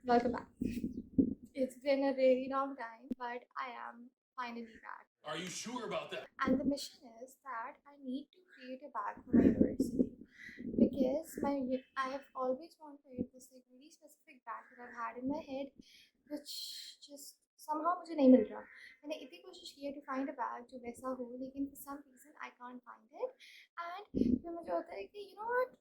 Welcome back. It's been a really long time, but I am finally back. Are you sure about that? And the mission is that I need to create a bag for my university because I have always wanted this like really specific bag that I've had in my head, which just somehow मुझे नहीं मिल रहा. मैंने इतनी कोशिश की है to find a bag जो वैसा हो, लेकिन for some reason I can't find it. And फिर मुझे होता है कि you know what,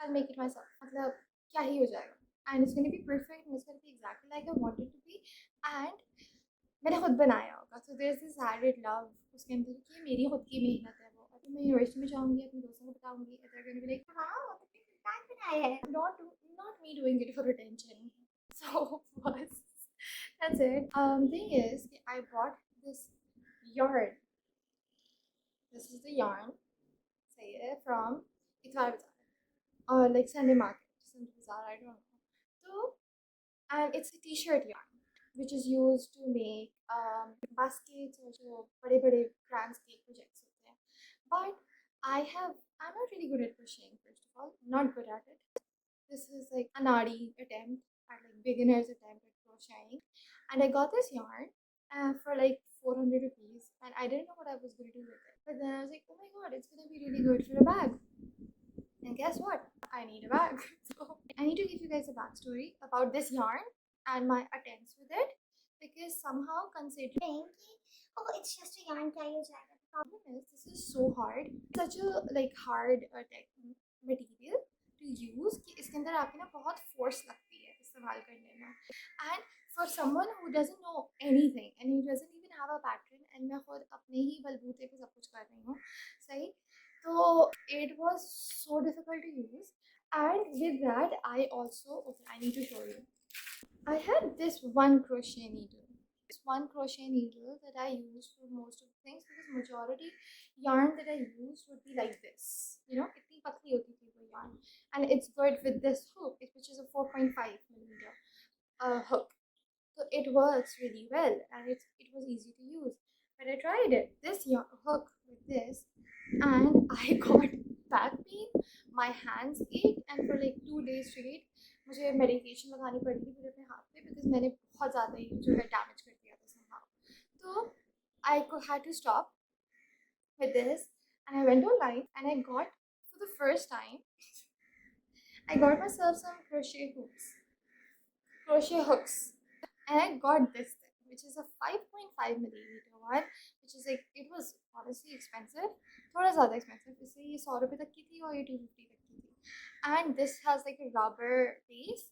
I'll make it myself. मतलब क्या ही हो जाएगा. And it's going to be perfect and it's going to be exactly like I want it to be. And मैंने खुद बनाया होगा. So there's this added love उसके अंदर कि ये मेरी खुद की मेहनत है वो. और मैं यूनिवर्सिटी में जाऊँगी अपने दोस्तों को बताऊँगी. They're going to be like, wow, तुमने बैग बनाया है. Not me doing it for attention. So was that's it. Thing is, I bought this yarn. This is the yarn. Say it from Itwar or like Sunday market, Sunday bazaar. I don't know. So and it's a t-shirt yarn which is used to make baskets or जो बड़े-बड़े brands के projects होते हैं. But I'm not really good at crocheting. First of all, I'm not good at it. This is like a naughty attempt at like beginner's attempt at crocheting, and I got this yarn for like 400 rupees, and I didn't know what I was going to do with it. But then I was like, oh my god, it's going to be really good for a bag. And guess what? I need a bag. So I need to give you guys a backstory about this yarn and my attempts with it, because somehow considering oh it's just a yarn क्या ही हो जाएगा. The problem is this is so hard, such a like hard material to use कि इसके अंदर आपकी ना बहुत force लगती है इस्तेमाल करने में. And for someone who doesn't know anything and who doesn't even have a pattern, and मैं खुद अपने ही बलबूते पे सब कुछ कर रही हूँ सही. So it was so difficult to use, and with that I also, okay, I need to show you. I had this one crochet needle. This one crochet needle that I use for most of the things, because majority yarn that I use would be like this. You know, itni patli hoti thi wo yarn, and it's good with this hook, which is a 4.5 millimeter hook. So it works really well, and it was easy to use. But I tried it, this hook with this, and I got back pain. My hands ached, and for like 2 days straight मुझे medication लगानी पड़ी थी पूरे अपने हाथ पे, because मैंने बहुत ज़्यादा ही जो है डैमेज कर दिया था somehow. तो I had to stop with this, and I went online and I got, for the first time, I got myself some crochet hooks, and I got this thing, which is a 5.5 millimeter one, which is like, it was honestly expensive, थोड़ा ज़्यादा expensive. इसलिए ये 100 रुपये तक की थी और ये 250 तक की थी. And this has like a rubber base.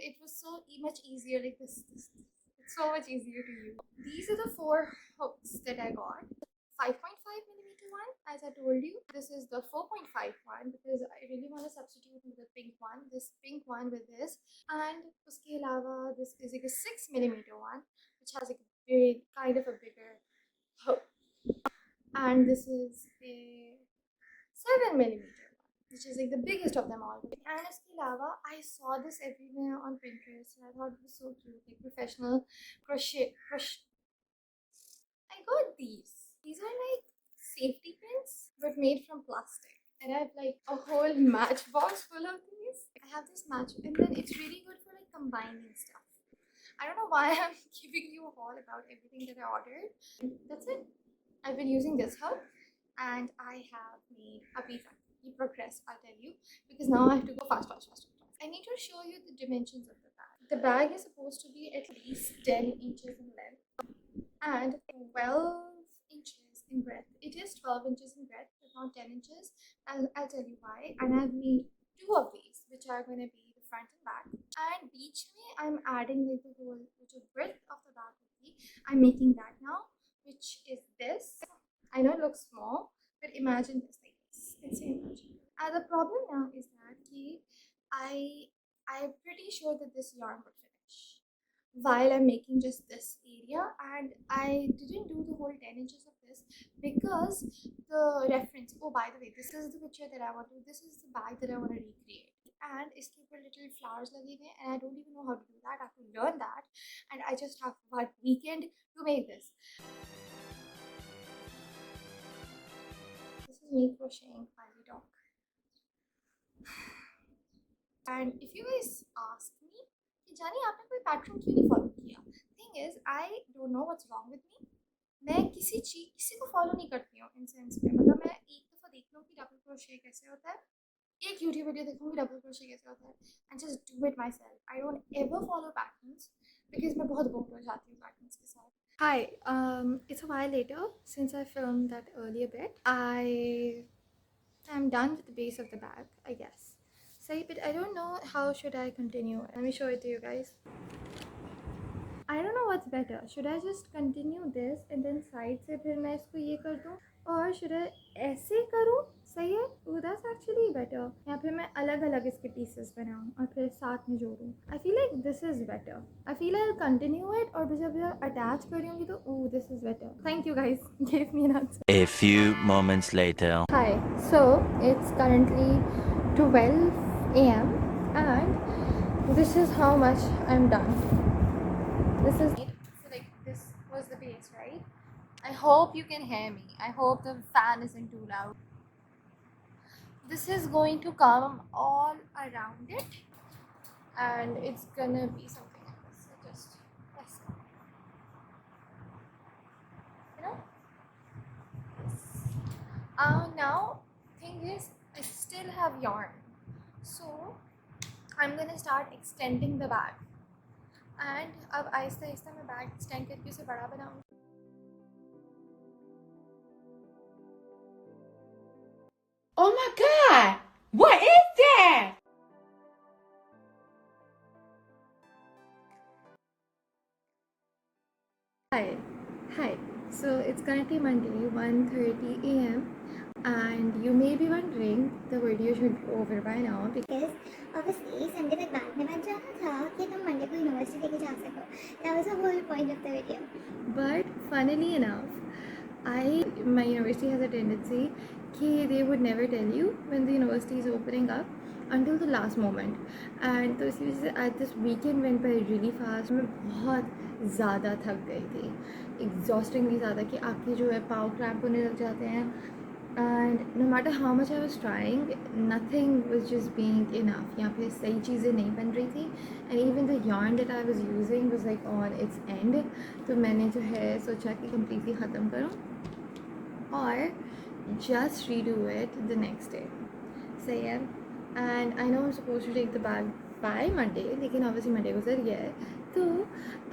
It was so much easier, like this it's so much easier to use. These are the 4 hooks that I got. 5.5 millimeter one, as I told you. This is the 4.5 one because I really want to substitute with the pink one. This pink one with this, and uske alawa, this is like a 6 millimeter one, which has like a very kind of a bigger hook, and this is a 7 millimeter one, which is like the biggest of them all. And uske alawa, I saw this everywhere on Pinterest, and I thought it was so cute, like professional crochet. I got these. These are like safety pins, but made from plastic. And I have like a whole matchbox full of these. I have this match, and then it's really good for like combining stuff. I don't know why I'm giving you a haul about everything that I ordered. That's it. I've been using this hook, and I have made a pizza. You progress, I'll tell you, because now I have to go fast, fast, fast. I need to show you the dimensions of the bag. The bag is supposed to be at least 10 inches in length and 12 inches in breadth. It is 12 inches in breadth, but not 10 inches. I'll tell you why. And I've made 2 of these, which are going to be the front and back. And each way I'm adding like the whole, which is width of the bag would be. I'm making that now, which is this. I know it looks small, but imagine this like this. Let's say imagine. The problem now is that I'm pretty sure that this yarn would finish while I'm making just this area, and I didn't do the whole 10 inches of this because the reference, oh by the way, this is the picture that I want to, this is the bag that I want to recreate, and इसके ऊपर little flowers लगे हुए, and I don't even know how to do that. I have to learn that, and I just have 1 weekend to make this. This is me crocheting while we talk. And if you guys ask me कि जानिए आपने कोई pattern क्यों नहीं follow किया. Thing is I don't know what's wrong with me. मैं किसी को फॉलो नहीं करती हूँ इन सेंस में. मतलब मैं एक दफ़ा देख लूँ कि डबल क्रोशे कैसे होता है, एक यूट्यूब वीडियो देखूँगी डबल क्रोशे कैसे होता है, and just do it my self. I don't ever follow patterns because मैं बहुत बोर हो जाती हूँ पैटर्न्स के साथ. Hi, it's a while later since I filmed that earlier bit. I'm done with the base of the bag, I guess. Say, but I don't know how should I continue. Let me show it to you guys. I don't know what's better. Should I just continue this and then side से फिर मैं इसको ये कर दूँ, or should I ऐसे करूँ? सही है? Oh, that's actually better. या फिर मैं अलग अलग इसके pieces बनाऊँ और फिर साथ में जोड़ूँ. I feel like this is better. I feel I'll continue it और जब attach करूँगी तो oh, this is better. Thank you guys. Gave me an answer. A few moments later. Hi. So it's currently 12 a.m. and this is how much I'm done. This is so like this was the base, right? I hope you can hear me. I hope the fan isn't too loud. This is going to come all around it and it's gonna be something like this. So just press it. You know? Yes. Now thing is I still have yarn. So I'm gonna start extending the bag. And अब आहिस्ता आहिस्ता मैं bag extend करके उसे बड़ा बनाऊँगी. Oh my God! What is that? Hi. So it's currently Monday, 1:30 a.m. and you may be wondering the video should be over by now because obviously Sunday तक बाद में बन जाना था कि तुम मंडे को यूनिवर्सिटी लेके जा सको. That was the whole point of the video. But funnily enough, my university has a tendency कि they would never tell you when the university is opening up until the last moment. And तो इसी वजह से this weekend went by really fast. मैं बहुत ज़्यादा थक गई थी, exhaustingly ज़्यादा, कि आँखें जो है पाव क्रैम्प होने लग जाते हैं. And no matter how much I was trying, nothing was just being enough. यहाँ पे सही चीज़ें नहीं बन रही थी and even the yarn that I was using was like on its end. तो मैंने जो है सोचा कि completely ख़त्म करूँ और just redo it the next day. सही है. And I know I'm supposed to take the bag by Monday, लेकिन obviously Monday गुजर गया है, तो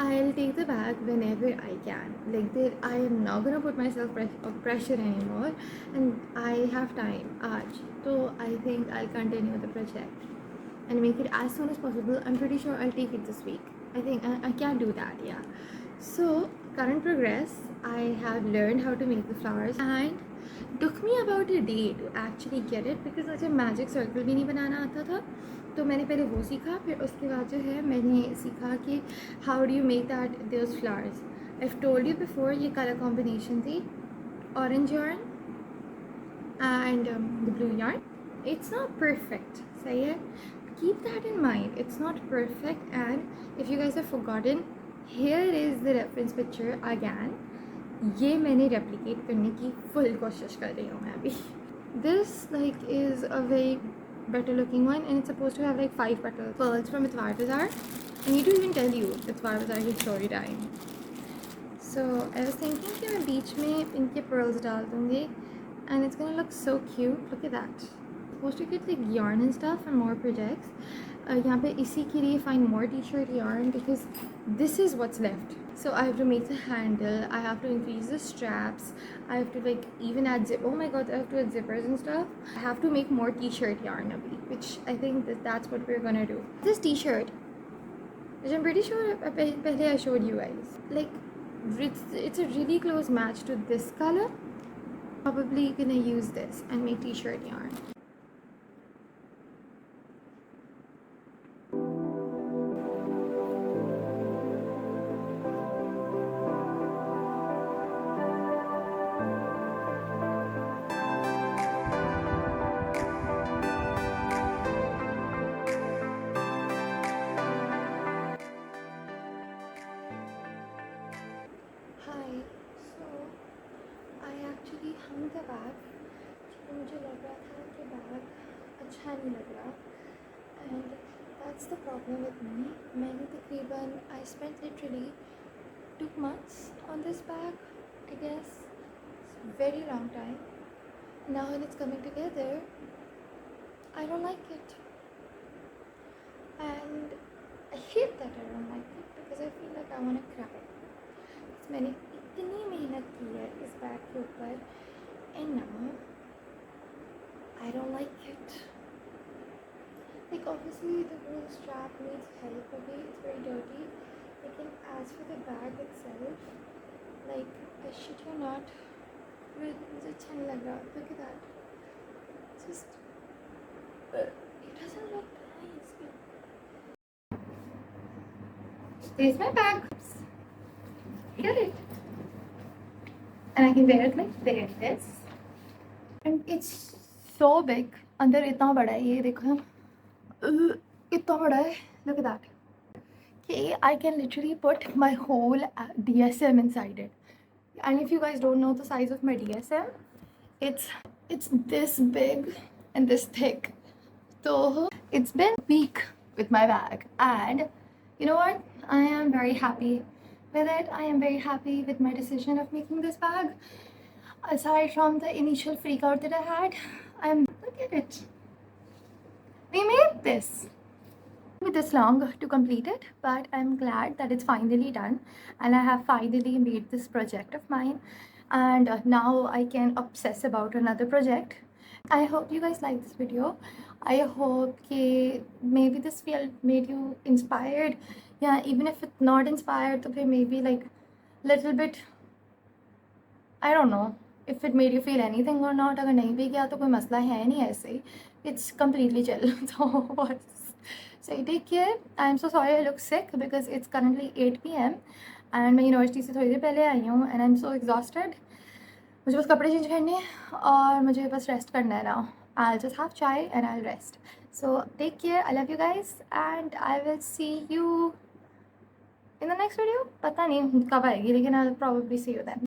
I'll take the bag whenever I can. Like that, I am not gonna put myself pressure anymore, and I have time आज. So I think I'll continue the project and make it as soon as possible. I'm pretty sure I'll take it this week. I think I can do that, yeah. So current progress, I have learned how to make the flowers and took me about a day to actually get it because मुझे magic circle भी नहीं बनाना आता था. तो मैंने पहले वो सीखा, फिर उसके बाद जो है मैंने सीखा कि how do you make that those flowers. I have told you before ये कलर कॉम्बिनेशन थी, orange yarn and the blue yarn. It's not perfect, सही है. Keep that in mind. It's not perfect, and if you guys have forgotten, here is the reference picture again. ये मैंने replicate करने की full कोशिश कर रही हूँ मैं अभी. This like is a very better looking one and it's supposed to have like 5 pearls from Itwar Bazaar. I need to even tell you Itwar Bazaar की story time. So I was thinking कि मैं बीच में इनके pearls डाल दूँगी and it's gonna look so cute. Look at that. Supposed to get like yarn and stuff for more projects. यहाँ पे इसी के लिए find more t-shirt yarn because this is what's left. So I have to make the handle, I have to increase the straps, I have to like even add oh my god, I have to add zippers and stuff. I have to make more t-shirt yarn abhi, which I think that's what we're gonna do. This t-shirt, which I'm pretty sure pehle I showed you guys, like it's a really close match to this color. Probably gonna use this and make t-shirt yarn. Actually hung the bag क्योंकि मुझे लग रहा था कि bag अच्छा नहीं लग रहा and that's the problem with me. मैंने तकरीबन I spent literally 2 months on this bag. I guess it's a very long time. Now when it's coming together, I don't like it, and I hate that I don't like it because I feel like I want to cry. मैंने इतनी मेहनत की है इस bag के ऊपर, and now I don't like it. Like obviously the whole strap needs help a bit, it's very dirty. Lekin as for the bag itself, like I shit you not, मुझे अच्छा नहीं लग रहा. Look at that. Just it doesn't look nice. There's my bag. Get it. And I can wear it like this. And it's so big. अंदर इतना बड़ा है ये देखो. इतना बड़ा है. Look at that. Okay, I can literally put my whole DSM inside it. And if you guys don't know the size of my DSM, it's this big and this thick. So it's been a week with my bag, and you know what? I am very happy with it. I am very happy with my decision of making this bag. Aside from the initial freak out that I had, look at it. We made this. With this long to complete it, but I'm glad that it's finally done and I have finally made this project of mine, and now I can obsess about another project. I hope you guys like this video. I hope maybe this video made you inspired. Yeah, even if it's not inspired, तो फिर maybe like little bit, I don't know if it made you feel anything or not. अगर नहीं भी किया तो कोई मसला है नहीं ऐसे. It's completely chill. So take care. I'm so sorry I look sick because it's currently 8 p.m. and मैं यूनिवर्सिटी से थोड़ी देर पहले आई हूँ and I'm so exhausted. मुझे बस कपड़े चेंज करने हैं और मुझे बस रेस्ट करना है now. I'll just have chai and I'll rest. So take care. I love you guys and I will see you in the next video. पता नहीं कब आएगी लेकिन I'll probably see you then.